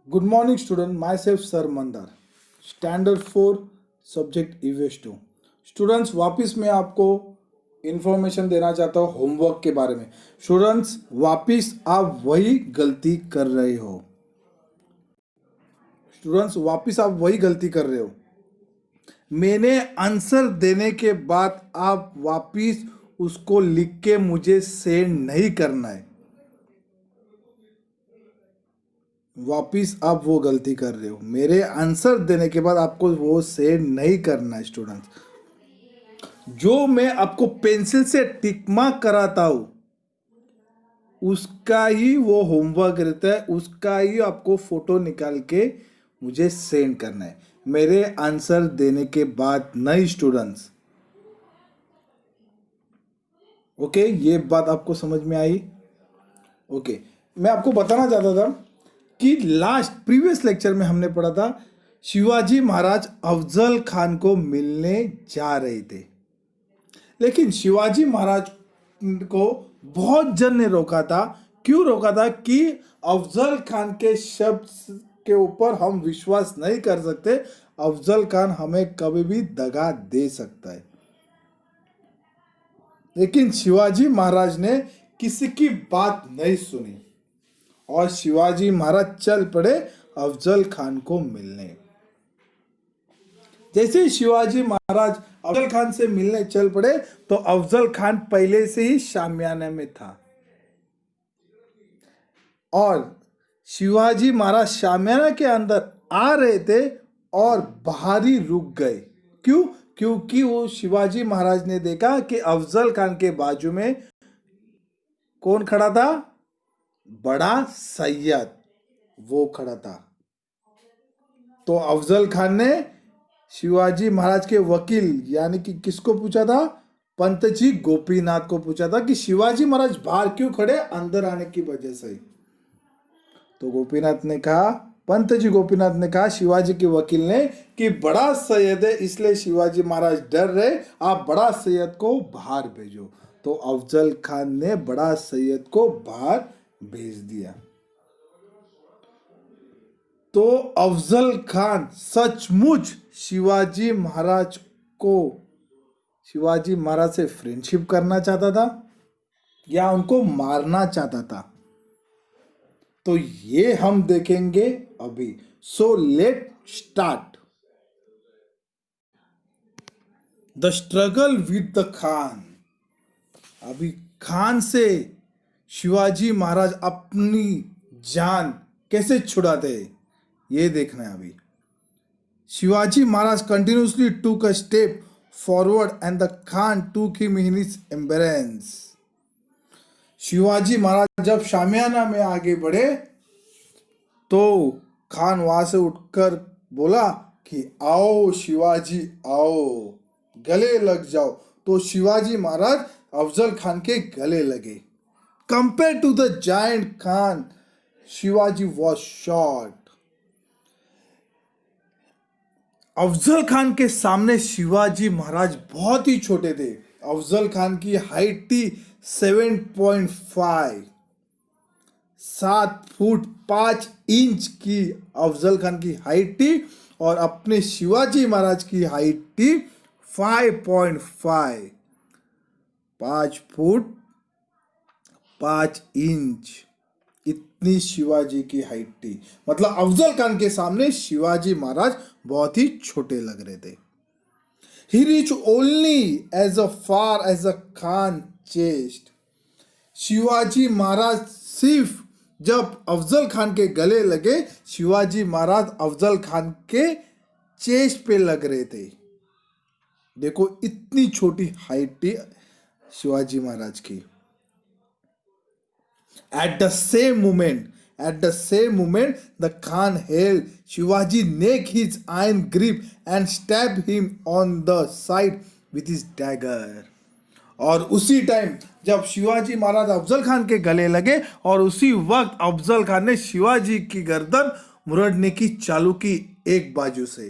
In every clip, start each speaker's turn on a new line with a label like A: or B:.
A: Good morning, student. Myself, Sir Mandar. Standard 4, subject EVS 2। Students, वापस मैं आपको information देना चाहता हूँ होमवर्क के बारे में। स्टूडेंट्स, वापस आप वही गलती कर रहे हो। स्टूडेंट्स, वापस आप वही गलती कर रहे हो। मैंने आंसर देने के बाद आप वापस उसको लिख के मुझे सेंड नहीं करना है। वापिस आप वो गलती कर रहे हो। मेरे आंसर देने के बाद आपको वो सेंड नहीं करना है। स्टूडेंट्स, जो मैं आपको पेंसिल से टिक मार्क कराता हूं उसका ही वो होमवर्क रहता है, उसका ही आपको फोटो निकाल के मुझे सेंड करना है, मेरे आंसर देने के बाद नहीं। स्टूडेंट्स, ओके, ये बात आपको समझ में आई? ओके, मैं आपको बताना चाहता था कि लास्ट प्रीवियस लेक्चर में हमने पढ़ा था शिवाजी महाराज अफजल खान को मिलने जा रहे थे, लेकिन शिवाजी महाराज को बहुत जन ने रोका था। क्यों रोका था? कि अफजल खान के शब्द के ऊपर हम विश्वास नहीं कर सकते, अफजल खान हमें कभी भी दगा दे सकता है। लेकिन शिवाजी महाराज ने किसी की बात नहीं सुनी और शिवाजी महाराज चल पड़े अफजल खान को मिलने। जैसे ही शिवाजी महाराज अफजल खान से मिलने चल पड़े तो अफजल खान पहले से ही शामियाने में था और शिवाजी महाराज शामियाना के अंदर आ रहे थे और बाहर ही रुक गए। क्यों? क्योंकि वो शिवाजी महाराज ने देखा कि अफजल खान के बाजू में कौन खड़ा था? बड़ा सैयद, वो खड़ा था। तो अफजल खान ने शिवाजी महाराज के वकील यानी कि किसको पूछा था? पंत जी गोपीनाथ को पूछा था कि शिवाजी महाराज बाहर क्यों खड़े? अंदर आने की वजह से। तो गोपीनाथ ने कहा, पंत जी गोपीनाथ ने कहा शिवाजी के वकील ने कि बड़ा सैयद है इसलिए शिवाजी महाराज डर रहे, आप बड़ा सैयद को बाहर भेजो। तो अफजल खान ने बड़ा सैयद को बाहर भेज दिया। तो अफजल खान सचमुच शिवाजी महाराज से फ्रेंडशिप करना चाहता था या उनको मारना चाहता था? तो ये हम देखेंगे अभी। So let start the struggle with the Khan. अभी खान से शिवाजी महाराज अपनी जान कैसे छुड़ाते ये देखना है अभी। Shivaji Maharaj continuously took a step forward and the Khan took him in his embrace. Shivaji Maharaj जब शामियाना में आगे बढ़े तो खान वहां से उठकर बोला कि आओ शिवाजी आओ, गले लग जाओ। तो शिवाजी महाराज अफजल खान के गले लगे। Compare to the giant Khan, Shivaji was short. Afzal Khan के सामने शिवाजी महाराज बहुत ही छोटे थे। अफजल खान की हाइट थी 7.5, 7 फुट 5 इंच की अफजल खान की हाइट थी और अपने शिवाजी महाराज की हाइट थी 5.5, 5 फुट 5 इंच। इतनी शिवाजी की हाइट थी। मतलब अफजल खान के सामने शिवाजी महाराज बहुत ही छोटे लग रहे थे। He reached only as far as the Khan chest. Shivaji Maharaj सिर्फ जब अफजल खान के गले लगे, शिवाजी महाराज अफजल खान के चेस्ट पे लग रहे थे। देखो, इतनी छोटी हाइट थी शिवाजी महाराज की। At the same moment, the Khan held Shivaji neck his iron grip and stabbed him on the side with his dagger. और उसी टाइम जब शिवाजी महाराज अफजल खान के गले लगे और उसी वक्त अफजल खान ने शिवाजी की गर्दन मुरड़ने की चालू की एक बाजू से।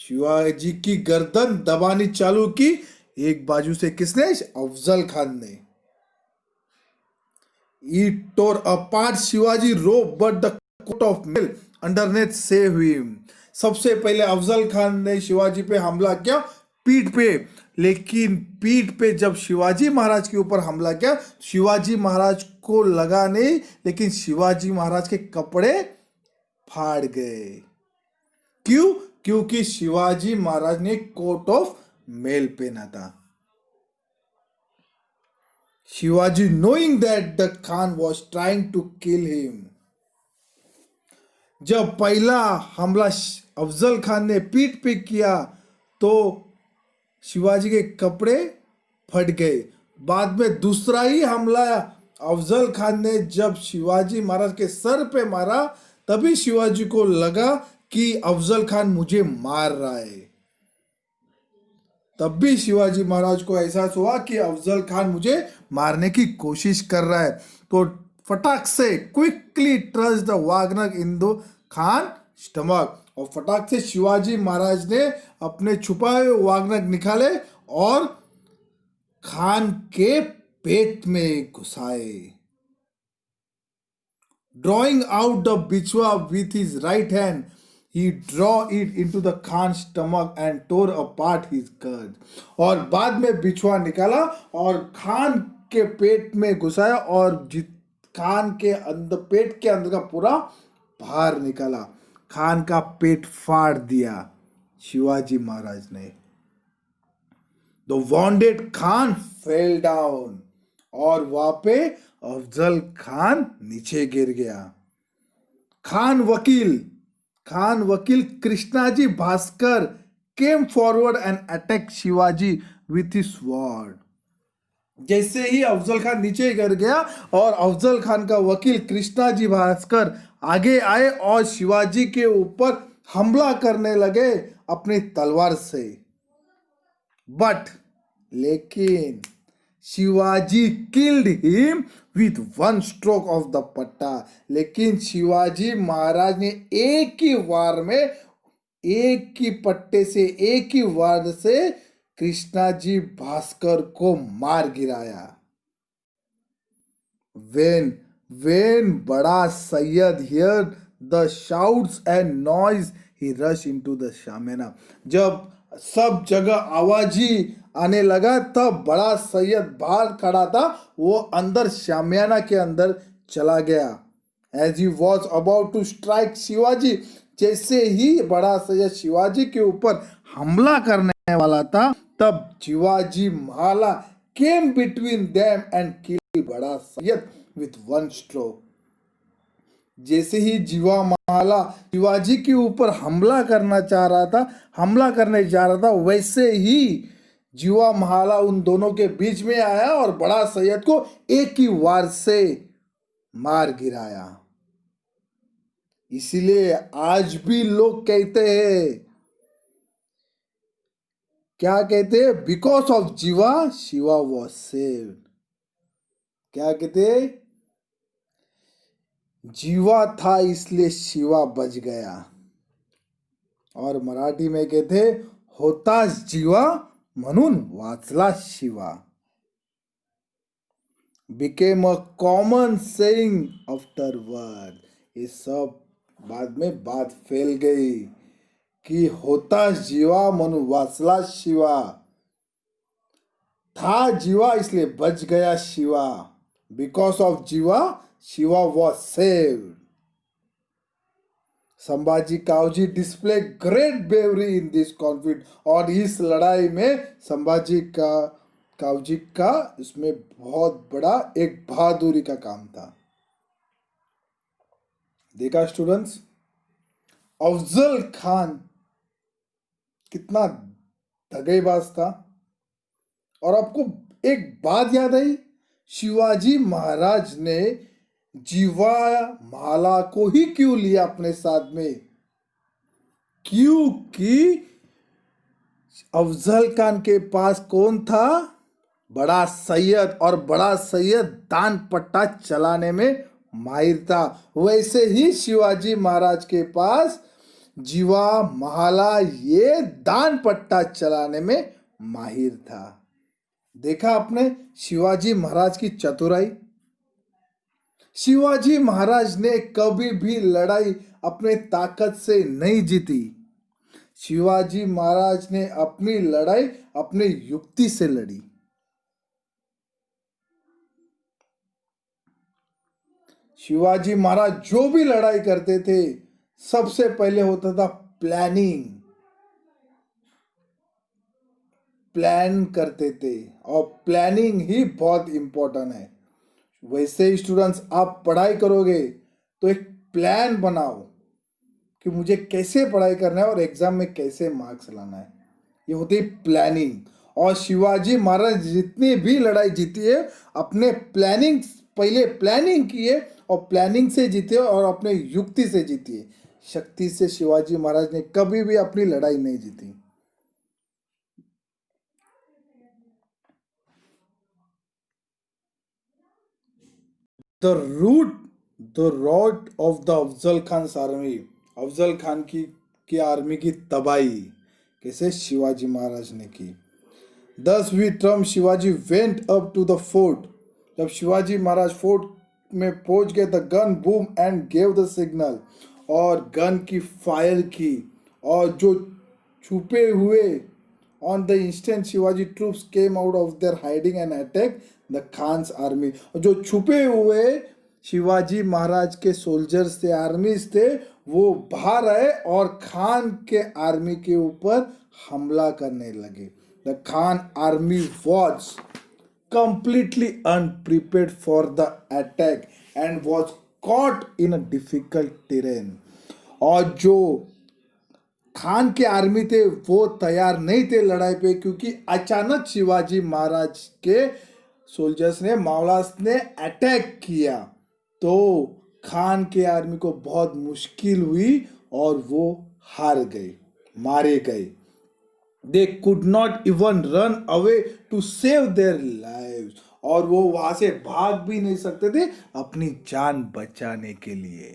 A: शिवाजी की गर्दन दबानी चालू की एक बाजू से। किसने? अफजल खान ने। He tore apart Shivaji robe, but the coat of mail underneath saved him. सबसे पहले अफजल खान ने शिवाजी पे हमला किया पीठ पे, लेकिन पीठ पे जब शिवाजी महाराज के ऊपर हमला किया, शिवाजी महाराज को लगा नहीं, लेकिन शिवाजी महाराज के कपड़े फाड़ गए। क्यों? क्योंकि शिवाजी महाराज ने कोट ऑफ मेल पहना था। Shivaji knowing that the Khan was trying to kill him. जब पहला हमला अफजल खान ने पीठ पे किया तो शिवाजी के कपड़े फट गए। बाद में दूसरा ही हमला अफजल खान ने जब शिवाजी महाराज के सर पे मारा, तभी शिवाजी को लगा कि अफजल खान मुझे मार रहा है। तब भी शिवाजी महाराज को एहसास हुआ कि अफजल खान मुझे मारने की कोशिश कर रहा है, तो फटाक से quickly trust the Wagner in the Khan stomach, और फटाक से शिवाजी महाराज ने अपने छुपाए हुए वागनर निकाले और खान के पेट में घुसाए। ड्रॉइंग आउट द बिचवा with his right hand, he draw it into the Khan's stomach and tore apart his gut. और बाद में बिछुआ निकाला और खान के पेट में घुसाया और खान के अंदर, पेट के अंदर का पूरा बाहर निकाला। खान का पेट फाड़ दिया शिवाजी महाराज ने। The wounded Khan fell down, और वहां पे अफजल खान नीचे गिर गया। खान वकील Krishnaji Bhaskar came forward and attack Shivaji with his sword. जैसे ही अफजल खान नीचे गिर गया और अफजल खान का वकील कृष्णाजी भास्कर आगे आए और शिवाजी के ऊपर हमला करने लगे अपनी तलवार से। लेकिन Shivaji killed him with one stroke of the पट्टा। लेकिन शिवाजी महाराज ने एक ही वार में, एक ही पट्टे से, एक ही वार से कृष्णाजी भास्कर को मार गिराया। when बड़ा Syed heard the shouts and noise, he rushed into the शामियाना। जब सब जगह आवाजी आने लगा तब बड़ा सैयद बाहर खड़ा था, वो अंदर शामियाना के अंदर चला गया। As he was about to strike Shivaji, जैसे ही बड़ा सैयद शिवाजी के ऊपर हमला करने वाला था, तब शिवाजी महाला came between them and killed बड़ा सैयद with one stroke। जैसे ही जीवा माला शिवाजी के ऊपर हमला करने जा रहा था, वैसे ही जीवा माला उन दोनों के बीच में आया और बड़ा सैयद को एक ही वार से मार गिराया। इसीलिए आज भी लोग कहते हैं, क्या कहते हैं? बिकॉज ऑफ जीवा शिवा वॉज सेव्ड। क्या कहते हैं? जीवा था इसलिए शिवा बच गया। और मराठी में कहते होतास जीवा म्हणून वाचला Shiva. Became a common saying afterward. ये सब बाद में बात फैल गई कि होतास जीवा म्हणून वाचला शिवा। था जीवा इसलिए बच गया शिवा। बिकॉज ऑफ जीवा Shiva was saved. Sambhaji Kavji display great bravery in this conflict. और इस लड़ाई में संभाजी कावजी का इसमें बहुत बड़ा एक बहादुरी का काम था। देखा स्टूडेंट्स, अफजल खान कितना दगेबाज था। और आपको एक बात याद आई, शिवाजी महाराज ने जीवा माला को ही क्यों लिया अपने साथ में? क्योंकि अफजल खान के पास कौन था? बड़ा सैयद। और बड़ा सैयद दान पट्टा चलाने में माहिर था। वैसे ही शिवाजी महाराज के पास जीवा माला ये दान पट्टा चलाने में माहिर था। देखा आपने शिवाजी महाराज की चतुराई। शिवाजी महाराज ने कभी भी लड़ाई अपने ताकत से नहीं जीती। शिवाजी महाराज ने अपनी लड़ाई अपनी युक्ति से लड़ी। शिवाजी महाराज जो भी लड़ाई करते थे, सबसे पहले होता था प्लानिंग। प्लान करते थे, और प्लानिंग ही बहुत इंपॉर्टेंट है। वैसे ही स्टूडेंट्स, आप पढ़ाई करोगे तो एक प्लान बनाओ कि मुझे कैसे पढ़ाई करना है और एग्जाम में कैसे मार्क्स लाना है। ये होती है प्लानिंग। और शिवाजी महाराज जितनी भी लड़ाई जीती है, अपने प्लानिंग, पहले प्लानिंग किए और प्लानिंग से जीते और अपने युक्ति से जीती है। शक्ति से शिवाजी महाराज ने कभी भी अपनी लड़ाई नहीं जीती। The route the rout of the Afzal Khan army, Afzal Khan की आर्मी की तबाही कैसे शिवाजी महाराज ने की। 10वीं term Shivaji went up to the fort, जब शिवाजी महाराज फोर्ट में पहुंच गए, the gun boom and gave the signal, और गन की फायर की, और जो छुपे हुए, on the instant Shivaji troops came out of their hiding and attack the Khan's army, जो छुपे हुए शिवाजी महाराज के सोल्जर्स थे, आर्मीज थे, वो बाहर आए और खान के आर्मी के ऊपर हमला करने लगे। The Khan army was completely unprepared for the attack and was caught in a difficult terrain। और जो खान के आर्मी थे वो तैयार नहीं थे लड़ाई पे, क्योंकि अचानक शिवाजी महाराज के सोल्जर्स ने, मावलास ने अटैक किया, तो खान के आर्मी को बहुत मुश्किल हुई और वो हार गए, मारे गए। They could not even run away to save their lives, और वो वहां से भाग भी नहीं सकते थे अपनी जान बचाने के लिए।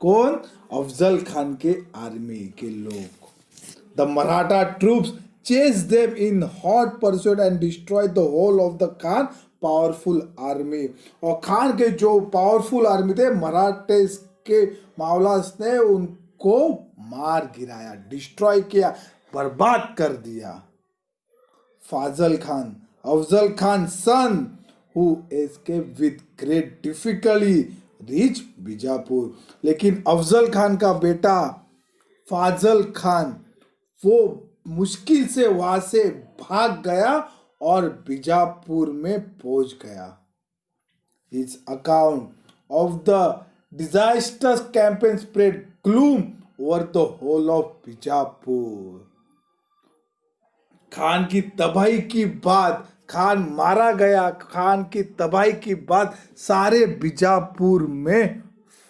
A: कौन? अफजल खान के आर्मी के लोग। The Maratha troops chase them in hot pursuit and destroy the whole of the Khan powerful army, और खान के जो पावरफुल आर्मी थे, मराठे के मावलास ने उनको मार गिराया, डिस्ट्रॉय किया, बर्बाद कर दिया। फाजल खान, अफजल खान सन, who escaped with great difficulty reach Bijapur, लेकिन अफजल खान का बेटा फाजल खान वो मुश्किल से वहां से भाग गया और बीजापुर में पहुंच गया। His account of the disastrous campaign spread gloom over the whole of Bijapur. Khan की तबाही की बात, खान मारा गया, खान की तबाही की बात सारे बीजापुर में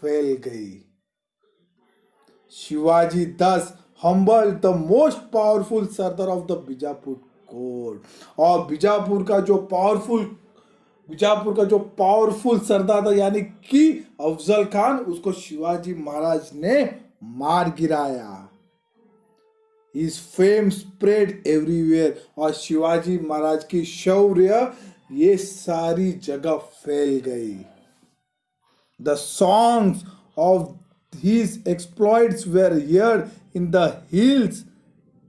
A: फैल गई। शिवाजी दस humble the most powerful Sardar of the Bijapur court, और बीजापुर का जो पावरफुल सरदार था, यानी कि अफजल खान, उसको शिवाजी महाराज ने मार गिराया। His fame spread everywhere, और शिवाजी महाराज की शौर्य ये सारी जगह फैल गई। The songs of his exploits were heard in the hills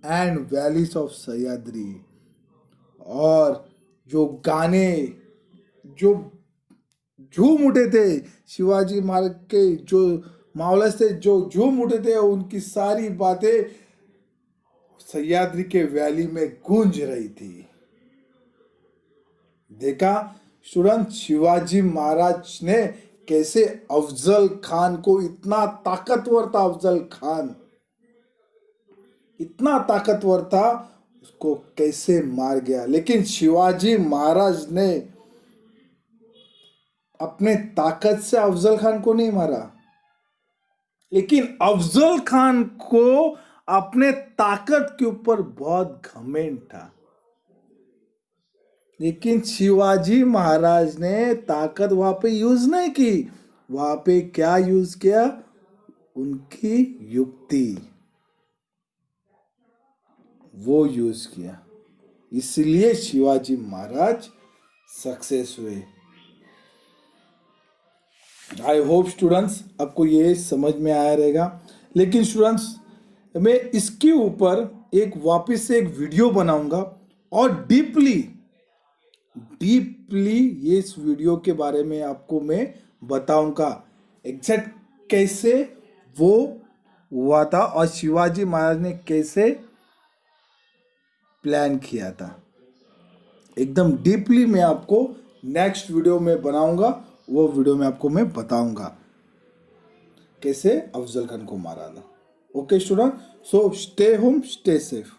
A: and valleys of Sahyadri, और जो गाने जो झूम उठे थे, शिवाजी महाराज के जो मावला से जो झूम उठे थे, उनकी सारी बातें सह्याद्री के वैली में गूंज रही थी। देखा स्टूडेंट, शिवाजी महाराज ने कैसे अफजल खान को, इतना ताकतवर था अफजल खान, इतना ताकतवर था, उसको कैसे मार गया। लेकिन शिवाजी महाराज ने अपने ताकत से अफजल खान को नहीं मारा, लेकिन अफजल खान को अपने ताकत के ऊपर बहुत घमंड था। लेकिन शिवाजी महाराज ने ताकत वहां पे यूज नहीं की, वहां पे क्या यूज किया? उनकी युक्ति, वो यूज किया, इसलिए शिवाजी महाराज सक्सेस हुए। आई होप स्टूडेंट्स आपको ये समझ में आया रहेगा। लेकिन स्टूडेंट्स मैं इसके ऊपर एक वापस से एक वीडियो बनाऊंगा और डीपली ये इस वीडियो के बारे में आपको मैं बताऊंगा एग्जैक्ट कैसे वो हुआ था और शिवाजी महाराज ने कैसे प्लान किया था। एकदम डीपली मैं आपको नेक्स्ट वीडियो में बनाऊंगा, वो वीडियो में आपको मैं बताऊंगा कैसे अफजल खान को मारा था। Okay student, so stay home, stay safe.